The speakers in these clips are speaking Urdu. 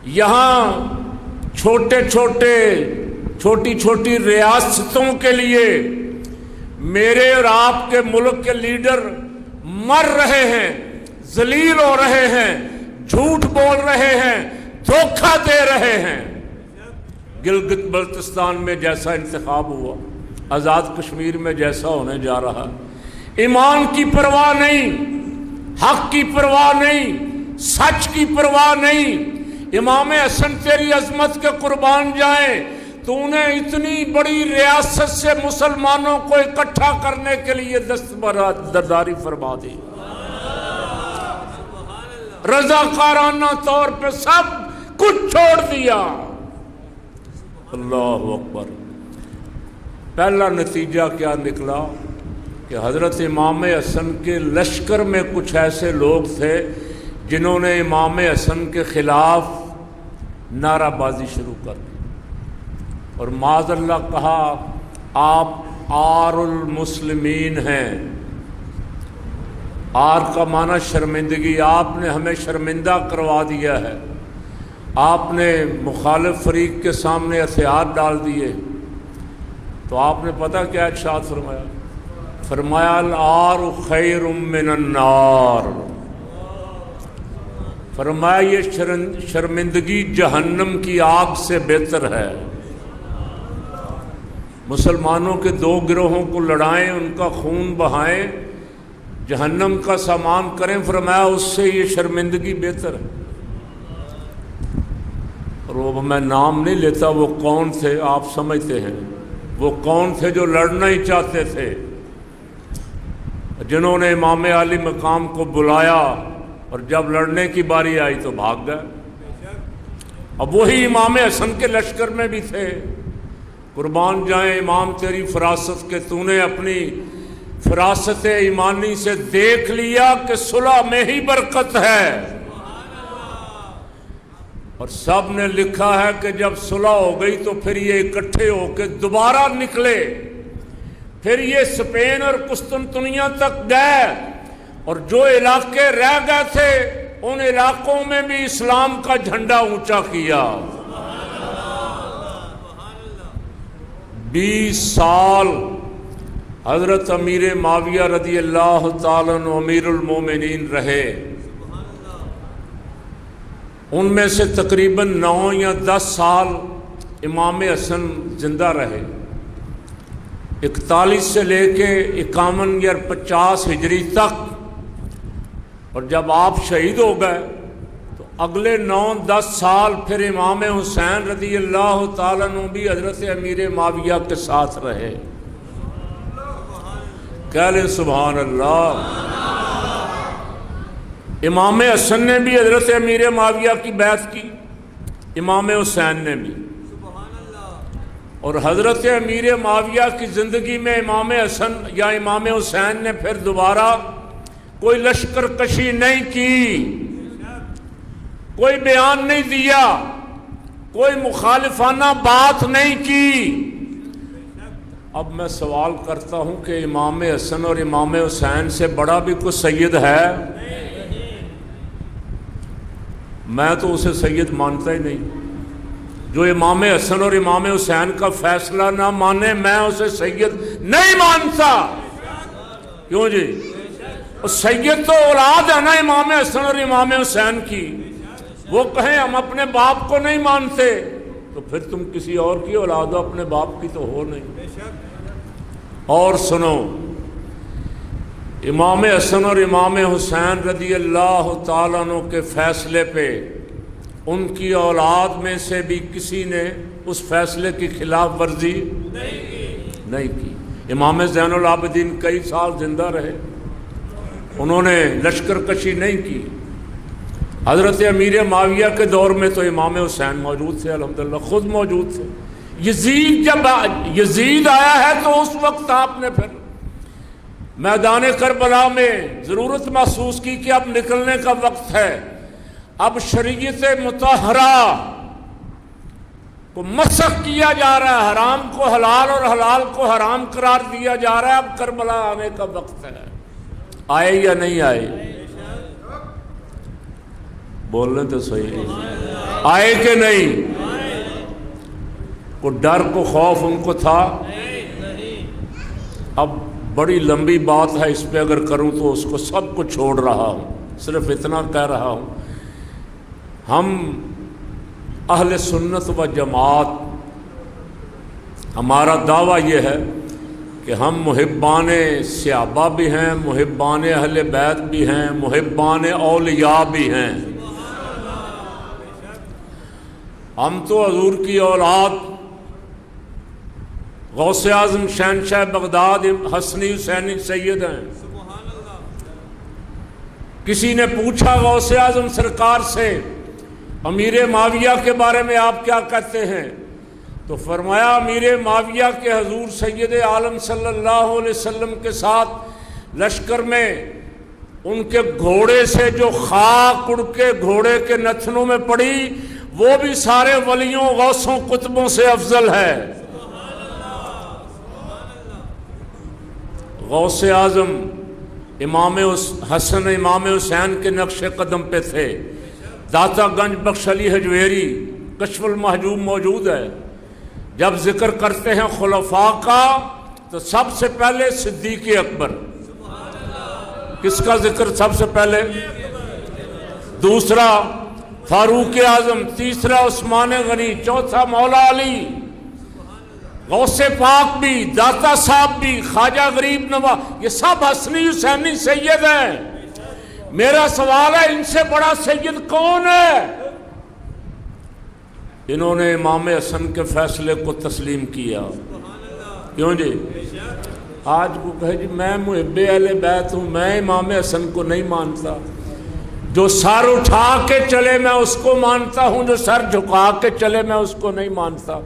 یہاں چھوٹی چھوٹی ریاستوں کے لیے میرے اور آپ کے ملک کے لیڈر مر رہے ہیں، ذلیل ہو رہے ہیں، جھوٹ بول رہے ہیں، دھوکہ دے رہے ہیں۔ گلگت بلتستان میں جیسا انتخاب ہوا، آزاد کشمیر میں جیسا ہونے جا رہا، ایمان کی پرواہ نہیں، حق کی پرواہ نہیں، سچ کی پرواہ نہیں۔ امام حسن تیری عظمت کے قربان جائیں، تو نے اتنی بڑی ریاست سے مسلمانوں کو اکٹھا کرنے کے لیے دستبرداری فرما دی، رضاکارانہ طور پہ سب کچھ چھوڑ دیا۔ اللہ اکبر۔ پہلا نتیجہ کیا نکلا کہ حضرت امام حسن کے لشکر میں کچھ ایسے لوگ تھے جنہوں نے امام حسن کے خلاف نعرہ بازی شروع کر دی اور معاذ اللہ کہا آپ عار المسلمین ہیں۔ عار کا معنی شرمندگی، آپ نے ہمیں شرمندہ کروا دیا ہے، آپ نے مخالف فریق کے سامنے ہتھیار ڈال دیے۔ تو آپ نے پتہ کیا ارشاد فرمایا؟ فرمایا العار خیر من النار، فرمایا یہ شرمندگی جہنم کی آگ سے بہتر ہے۔ مسلمانوں کے دو گروہوں کو لڑائیں، ان کا خون بہائیں، جہنم کا سامان کریں، فرمایا اس سے یہ شرمندگی بہتر ہے۔ اور وہ میں نام نہیں لیتا، وہ کون تھے آپ سمجھتے ہیں، وہ کون تھے جو لڑنا ہی چاہتے تھے، جنہوں نے امام عالی مقام کو بلایا اور جب لڑنے کی باری آئی تو بھاگ گئے۔ اب وہی امام حسن کے لشکر میں بھی تھے۔ قربان جائیں امام تیری فراست کے، تو نے اپنی فراست ایمانی سے دیکھ لیا کہ صلح میں ہی برکت ہے، اور سب نے لکھا ہے کہ جب صلح ہو گئی تو پھر یہ اکٹھے ہو کے دوبارہ نکلے، پھر یہ اسپین اور قسطنطنیہ تک گئے، اور جو علاقے رہ گئے تھے ان علاقوں میں بھی اسلام کا جھنڈا اونچا کیا۔ 20 سال حضرت امیر معاویہ رضی اللہ تعالیٰ عنہ امیر المومنین رہے، ان میں سے تقریباً 9 یا 10 سال امام حسن زندہ رہے، 41 سے لے کے 51 یا 50 ہجری تک، اور جب آپ شہید ہو گئے تو اگلے 9-10 سال پھر امام حسین رضی اللہ تعالیٰ عنہ بھی حضرت امیر معاویہ کے ساتھ رہے۔ کہہ لیں سبحان اللہ۔ امام حسن نے بھی حضرت امیر معاویہ کی بیعت کی، امام حسین نے بھی، اور حضرت امیر معاویہ کی زندگی میں امام حسن یا امام حسین نے پھر دوبارہ کوئی لشکر کشی نہیں کی، کوئی بیان نہیں دیا، کوئی مخالفانہ بات نہیں کی۔ اب میں سوال کرتا ہوں کہ امام حسن اور امام حسین سے بڑا بھی کوئی سید ہے؟ میں تو اسے سید مانتا ہی نہیں۔ جو امام حسن اور امام حسین کا فیصلہ نہ مانے میں اسے سید نہیں مانتا۔ کیوں جی؟ سید تو اولاد ہے نا امام حسن اور امام حسین کی، وہ کہیں ہم اپنے باپ کو نہیں مانتے تو پھر تم کسی اور کی اولاد ہو، اپنے باپ کی تو ہو نہیں۔ اور سنو، امام حسن اور امام حسین رضی اللہ تعالیٰ عنہ کے فیصلے پہ ان کی اولاد میں سے بھی کسی نے اس فیصلے کی خلاف ورزی نہیں کی۔ امام زین العابدین کئی سال زندہ رہے، انہوں نے لشکر کشی نہیں کی۔ حضرت امیر معاویہ کے دور میں تو امام حسین موجود تھے، الحمدللہ خود موجود تھے۔ جب یزید آیا ہے تو اس وقت آپ نے پھر میدان کربلا میں ضرورت محسوس کی کہ اب نکلنے کا وقت ہے، اب شریعت مطہرہ کو مسخ کیا جا رہا ہے، حرام کو حلال اور حلال کو حرام قرار دیا جا رہا ہے، اب کربلا آنے کا وقت ہے۔ آئے یا نہیں آئے؟ بولنے تو صحیح آئے کہ نہیں؟ کو ڈر کو خوف ان کو تھا؟ اب بڑی لمبی بات ہے، اس پہ اگر کروں تو اس کو سب کو چھوڑ رہا ہوں، صرف اتنا کہہ رہا ہوں، ہم اہل سنت و جماعت ہمارا دعویٰ یہ ہے کہ ہم محبان صحابہ بھی ہیں، محبان اہل بیت بھی ہیں، محبان اولیاء بھی ہیں۔ ہم تو حضور کی اولاد غوث اعظم شہنشاہ بغداد حسنی حسینی سید ہیں۔ کسی نے پوچھا غوث اعظم سرکار سے امیر معاویہ کے بارے میں آپ کیا کہتے ہیں؟ تو فرمایا امیر معاویہ کے حضور سید عالم صلی اللہ علیہ وسلم کے ساتھ لشکر میں ان کے گھوڑے سے جو خاک اڑ کے گھوڑے کے نتنوں میں پڑی وہ بھی سارے ولیوں غوثوں قطبوں سے افضل ہے۔ غوث اعظم امام حسن امام حسین کے نقش قدم پہ تھے۔ داتا گنج بخش علی حجویری کشف المحجوب موجود ہے، جب ذکر کرتے ہیں خلفاء کا تو سب سے پہلے صدیق اکبر، کس کا ذکر سب سے پہلے؟ دوسرا فاروق اعظم، تیسرا عثمان غنی، چوتھا مولا علی۔ غوث پاک بھی، داتا صاحب بھی، خواجہ غریب نواز، یہ سب حسنی حسینی سید ہیں۔ میرا سوال ہے ان سے بڑا سید کون ہے؟ انہوں نے امام حسن کے فیصلے کو تسلیم کیا۔ کیوں جی؟ آج کو کہے جی میں محب اہل بیت ہوں، میں امام حسن کو نہیں مانتا، جو سر اٹھا کے چلے میں اس کو مانتا ہوں، جو سر جھکا کے چلے میں اس کو نہیں مانتا۔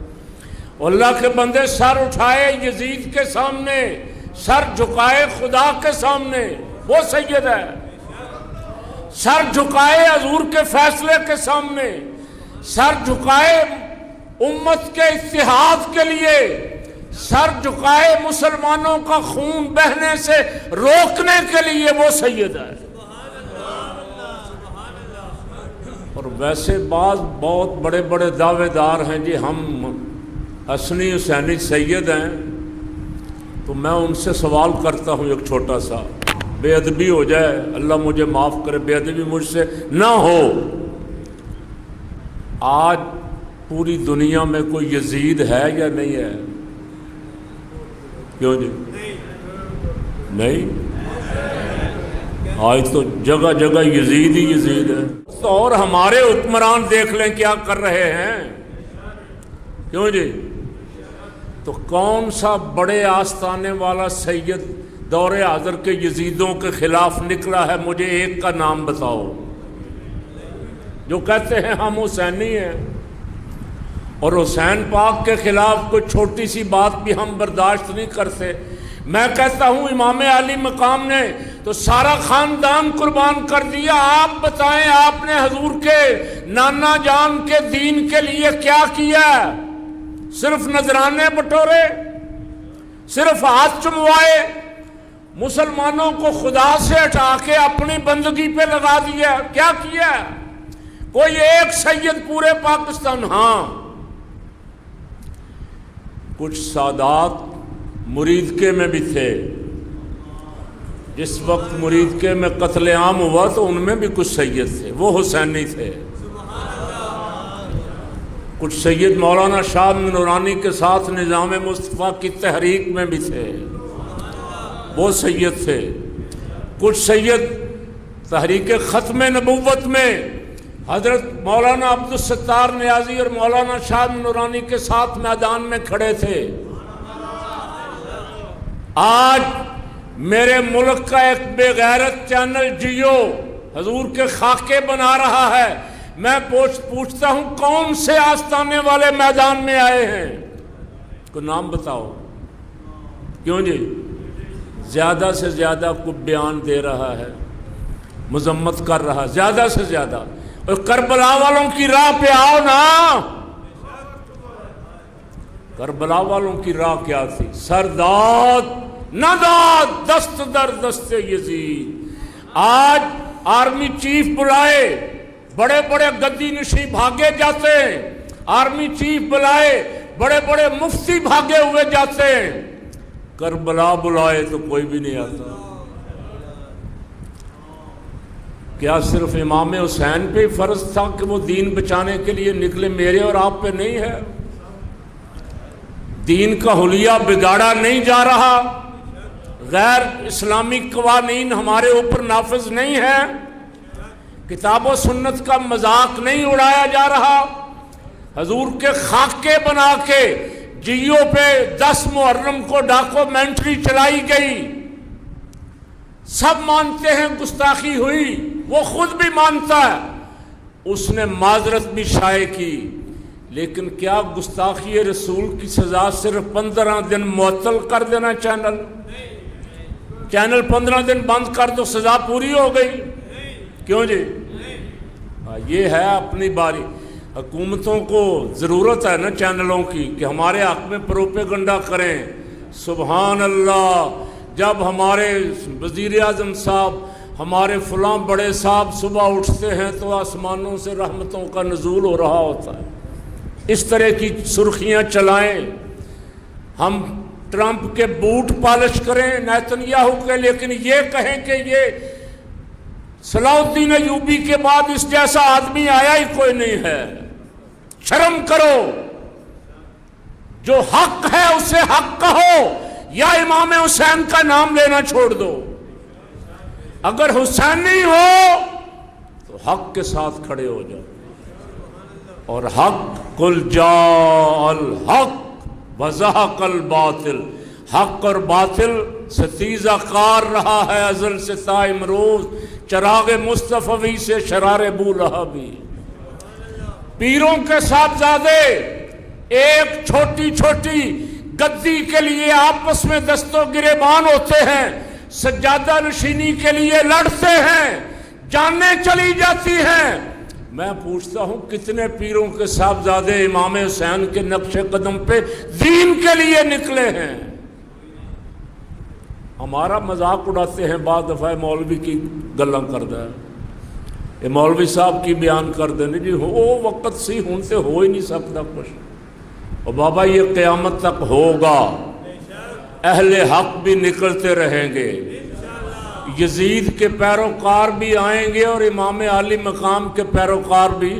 اللہ کے بندے سر اٹھائے یزید کے سامنے، سر جھکائے خدا کے سامنے، وہ سید ہے۔ سر جھکائے حضور کے فیصلے کے سامنے، سر جھکائے امت کے اتحاد کے لیے، سر جھکائے مسلمانوں کا خون بہنے سے روکنے کے لیے، وہ سید ہے۔ اور ویسے بعض بہت بڑے بڑے دعوے دار ہیں جی ہم حسنی حسینی سید ہیں، تو میں ان سے سوال کرتا ہوں ایک چھوٹا سا، بے ادبی ہو جائے، اللہ مجھے معاف کرے، بے ادبی مجھ سے نہ ہو۔ آج پوری دنیا میں کوئی یزید ہے یا نہیں ہے؟ کیوں جی؟ نہیں، آج تو جگہ جگہ یزید ہی یزید ہے۔ تو اور ہمارے حکمران دیکھ لیں کیا کر رہے ہیں۔ کیوں جی؟ تو کون سا بڑے آستانے والا سید دور حاضر کے یزیدوں کے خلاف نکلا ہے؟ مجھے ایک کا نام بتاؤ، جو کہتے ہیں ہم حسینی ہیں اور حسین پاک کے خلاف کوئی چھوٹی سی بات بھی ہم برداشت نہیں کرتے۔ میں کہتا ہوں امام علی مقام نے تو سارا خاندان قربان کر دیا، آپ بتائیں آپ نے حضور کے نانا جان کے دین کے لیے کیا کیا؟ صرف نذرانے بٹورے، صرف ہاتھ چموائے، مسلمانوں کو خدا سے ہٹا کے اپنی بندگی پہ لگا دیا، کیا کیا؟ کوئی ایک سید پورے پاکستان؟ ہاں، کچھ سادات مریدکے میں بھی تھے۔ جس وقت مریدکے میں قتل عام ہوا تو ان میں بھی کچھ سید تھے، وہ حسینی تھے۔ کچھ سید مولانا شاہ نورانی کے ساتھ نظام مصطفیٰ کی تحریک میں بھی تھے، وہ سید تھے۔ کچھ سید تحریک ختم نبوت میں حضرت مولانا عبدالستار نیازی اور مولانا شاہ نورانی کے ساتھ میدان میں کھڑے تھے۔ آج میرے ملک کا ایک بے غیرت چینل جیو حضور کے خاکے بنا رہا ہے، میں پوچھتا ہوں کون سے آستانے والے میدان میں آئے ہیں؟ کوئی نام بتاؤ۔ کیوں جی؟ زیادہ سے زیادہ کو بیان دے رہا ہے، مذمت کر رہا ہے زیادہ سے زیادہ۔ اور کربلا والوں کی راہ پہ آؤ نا۔ کربلا والوں کی راہ کیا تھی؟ سرداد نہ داد، دست در دست یزید۔ آج آرمی چیف بلائے، بڑے بڑے گدی نشی بھاگے جاتے ہیں، آرمی چیف بلائے بڑے بڑے مفتی بھاگے ہوئے جاتے ہیں، کربلا بلائے تو کوئی بھی نہیں آتا۔ کیا صرف امام حسین پہ فرض تھا کہ وہ دین بچانے کے لیے نکلے، میرے اور آپ پہ نہیں ہے؟ دین کا حلیہ بگاڑا نہیں جا رہا، غیر اسلامی قوانین ہمارے اوپر نافذ نہیں ہے، کتاب و سنت کا مذاق نہیں اڑایا جا رہا، حضور کے خاکے بنا کے جیو پہ 10 محرم کو ڈاکومنٹری چلائی گئی، سب مانتے ہیں گستاخی ہوئی، وہ خود بھی مانتا ہے، اس نے معذرت بھی شائع کی، لیکن کیا گستاخی رسول کی سزا صرف 15 دن معطل کر دینا؟ چینل 15 دن بند کر دو سزا پوری ہو گئی؟ کیوں جی؟ یہ ہے اپنی باری۔ حکومتوں کو ضرورت ہے نا چینلوں کی کہ ہمارے حق میں پروپیگنڈا کریں۔ سبحان اللہ، جب ہمارے وزیر اعظم صاحب، ہمارے فلاں بڑے صاحب صبح اٹھتے ہیں تو آسمانوں سے رحمتوں کا نزول ہو رہا ہوتا ہے، اس طرح کی سرخیاں چلائیں، ہم ٹرمپ کے بوٹ پالش کریں نیتنیاہو کے، لیکن یہ کہیں کہ یہ صلاح الدین ایوبی کے بعد اس جیسا آدمی آیا ہی کوئی نہیں ہے۔ شرم کرو، جو حق ہے اسے حق کہو، یا امام حسین کا نام لینا چھوڑ دو۔ اگر حسینی ہو تو حق کے ساتھ کھڑے ہو جاؤ، اور حق قل جاء الحق وزہق الباطل، حق اور باطل ستیزہ کار رہا ہے ازل سے تا امروز، چراغ مصطفی سے شرار بولہبی۔ پیروں کے صاحبزادے ایک چھوٹی چھوٹی گدی کے لیے آپس میں دست و گریبان ہوتے ہیں، سجادہ نشینی کے لیے لڑتے ہیں، جانیں چلی جاتی ہیں۔ میں پوچھتا ہوں کتنے پیروں کے صاحبزادے امام حسین کے نقش قدم پہ دین کے لیے نکلے ہیں؟ ہمارا مذاق اڑاتے ہیں بعض دفعہ، مولوی کی گلاں کردہ ہے، یہ مولوی صاحب کی بیان کر دینے جی وہ وقت سی ہون سے ہو ہی نہیں سکتا کچھ، اور بابا یہ قیامت تک ہوگا، اہل حق بھی نکلتے رہیں گے، یزید کے پیروکار بھی آئیں گے اور امام عالی مقام کے پیروکار بھی